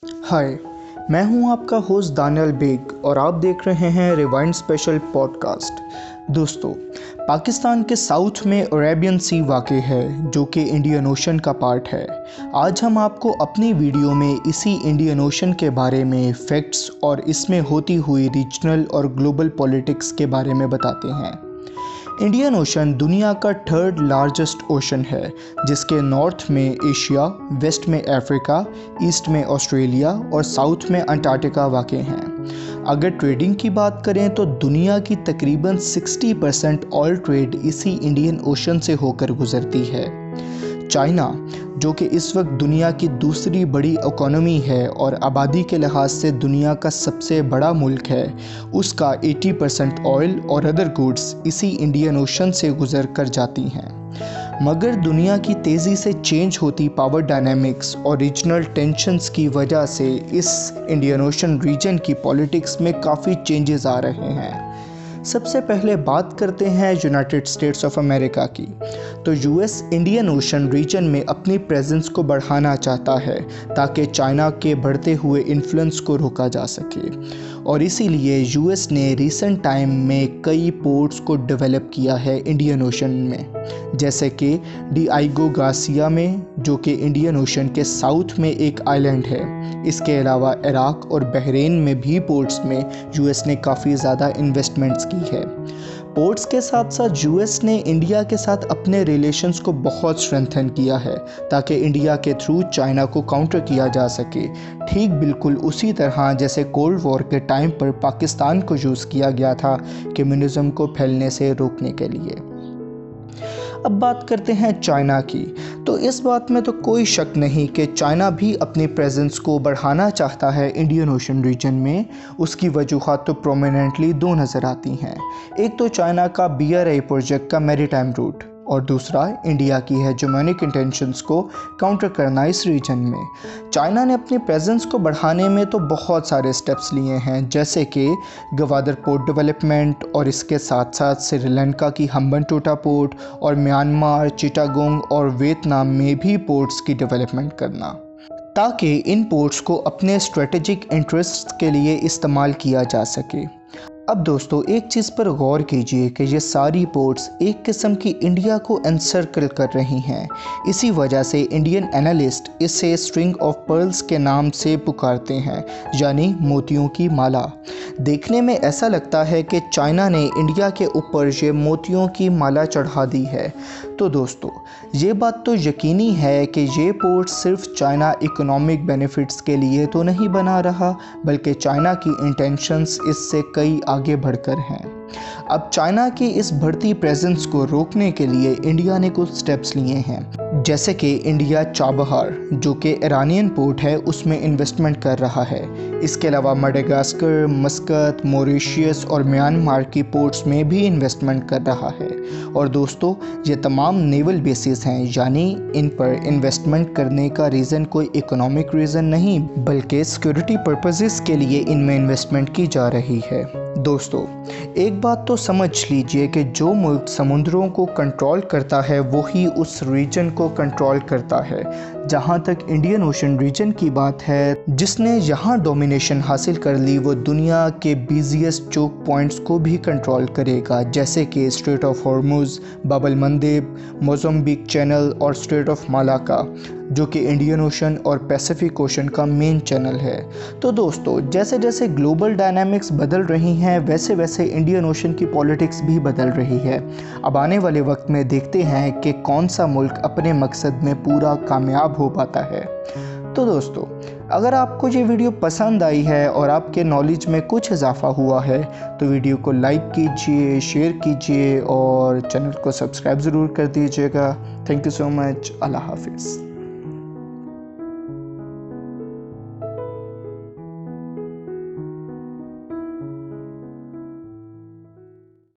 हाय, मैं हूं आपका होस्ट दानियल बेग और आप देख रहे हैं रिवाइंड स्पेशल पॉडकास्ट। दोस्तों, पाकिस्तान के साउथ में अरेबियन सी वाक़ है जो कि इंडियन ओशन का पार्ट है। आज हम आपको अपनी वीडियो में इसी इंडियन ओशन के बारे में फैक्ट्स और इसमें होती हुई रीजनल और ग्लोबल पॉलिटिक्स के बारे में बताते हैं। इंडियन ओशन दुनिया का थर्ड लार्जेस्ट ओशन है, जिसके नॉर्थ में एशिया, वेस्ट में अफ्रीका, ईस्ट में ऑस्ट्रेलिया और साउथ में अंटार्कटिका वाक़ हैं। अगर ट्रेडिंग की बात करें तो दुनिया की तकरीबन 60% ऑयल ट्रेड इसी इंडियन ओशन से होकर गुजरती है। चाइना, जो कि इस वक्त दुनिया की दूसरी बड़ी इकोनॉमी है और आबादी के लिहाज से दुनिया का सबसे बड़ा मुल्क है, उसका 80% ऑयल और अदर गुड्स इसी इंडियन ओशन से गुजर कर जाती हैं। मगर दुनिया की तेज़ी से चेंज होती पावर डायनामिक्स और रीजनल टेंशन्स की वजह से इस इंडियन ओशन रीजन की पॉलिटिक्स में काफ़ी चेंजेस आ रहे हैं। सबसे पहले बात करते हैं यूनाइटेड स्टेट्स ऑफ अमेरिका की। तो यूएस इंडियन ओशन रीजन में अपनी प्रेजेंस को बढ़ाना चाहता है ताकि चाइना के बढ़ते हुए इन्फ्लुएंस को रोका जा सके, और इसीलिए यूएस ने रिसेंट टाइम में कई पोर्ट्स को डेवलप किया है इंडियन ओशन में, जैसे कि डिएगो गार्सिया में, जो कि इंडियन ओशन के साउथ में एक आइलैंड है। इसके अलावा इराक और बहरीन में भी पोर्ट्स में यूएस ने काफ़ी ज़्यादा इन्वेस्टमेंट्स की है। पोर्ट्स के साथ साथ यूएस ने इंडिया के साथ अपने रिलेशंस को बहुत स्ट्रेंथन किया है ताकि इंडिया के थ्रू चाइना को काउंटर किया जा सके, ठीक बिल्कुल उसी तरह जैसे कोल्ड वॉर के टाइम पर पाकिस्तान को यूज़ किया गया था कम्युनिज़म को फैलने से रोकने के लिए। अब बात करते हैं चाइना की। तो इस बात में तो कोई शक नहीं कि चाइना भी अपनी प्रेजेंस को बढ़ाना चाहता है इंडियन ओशन रीजन में। उसकी वजूहात तो प्रोमिनेंटली दो नज़र आती हैं। एक तो चाइना का BRI प्रोजेक्ट का मैरीटाइम रूट, और दूसरा इंडिया की हेजेमोनिक इंटेंशंस को काउंटर करना इस रीजन में। चाइना ने अपनी प्रेजेंस को बढ़ाने में तो बहुत सारे स्टेप्स लिए हैं, जैसे कि गवादर पोर्ट डेवलपमेंट, और इसके साथ साथ श्रीलंका की हम्बनटोटा पोर्ट, और म्यांमार, चिटागोंग और वियतनाम में भी पोर्ट्स की डेवलपमेंट करना, ताकि इन पोर्ट्स को अपने स्ट्रेटेजिक इंटरेस्ट के लिए इस्तेमाल किया जा सके। अब दोस्तों, एक चीज़ पर गौर कीजिए कि ये सारी पोर्ट्स एक किस्म की इंडिया को एनसर्कल कर रही हैं। इसी वजह से इंडियन एनालिस्ट इसे स्ट्रिंग ऑफ पर्ल्स के नाम से पुकारते हैं, यानी मोतियों की माला। देखने में ऐसा लगता है कि चाइना ने इंडिया के ऊपर ये मोतियों की माला चढ़ा दी है। तो दोस्तों, ये बात तो यकीनी है कि ये पोर्ट सिर्फ चाइना इकोनॉमिक बेनिफिट्स के लिए तो नहीं बना रहा, बल्कि चाइना की इंटेंशंस इससे कई आगे बढ़कर हैं। अब चाइना की इस बढ़ती प्रेजेंस को रोकने के लिए इंडिया ने कुछ स्टेप्स लिए हैं, जैसे कि इंडिया चाबहार, जो कि ईरानियन पोर्ट है, उसमें इन्वेस्टमेंट कर रहा है। इसके अलावा मडागास्कर, मस्कत, मॉरिशस और म्यांमार की पोर्ट्स में भी इन्वेस्टमेंट कर रहा है। और दोस्तों, ये तमाम नेवल बेसिस हैं, यानी इन पर इन्वेस्टमेंट करने का रीज़न कोई इकोनॉमिक रीज़न नहीं, बल्कि सिक्योरिटी पर्पसेस के लिए इनमें इन्वेस्टमेंट की जा रही है। दोस्तों, एक बात तो समझ लीजिए कि जो मुल्क समुद्रों को कंट्रोल करता है वही उस रीजन को कंट्रोल करता है। जहाँ तक इंडियन ओशन रीजन की बात है, जिसने यहाँ डोमिनेशन हासिल कर ली, वो दुनिया के बिजिएस्ट चोक पॉइंट्स को भी कंट्रोल करेगा, जैसे कि स्ट्रेट ऑफ हॉर्मुज़, बाब एल मंदेब, मोज़ाम्बिक चैनल और स्ट्रेट ऑफ मालाका, जो कि इंडियन ओशन और पैसिफिक ओशन का मेन चैनल है। तो दोस्तों, जैसे जैसे ग्लोबल डायनामिक्स बदल रही हैं, वैसे वैसे इंडियन ओशन की पॉलिटिक्स भी बदल रही है। अब आने वाले वक्त में देखते हैं कि कौन सा मुल्क अपने मकसद में पूरा कामयाब हो पाता है। तो दोस्तों, अगर आपको ये वीडियो पसंद आई है और आपके नॉलेज में कुछ इजाफा हुआ है, तो वीडियो को लाइक कीजिए, शेयर कीजिए और चैनल को सब्सक्राइब ज़रूर कर दीजिएगा। Thank you so much. अल्लाह हाफिज़।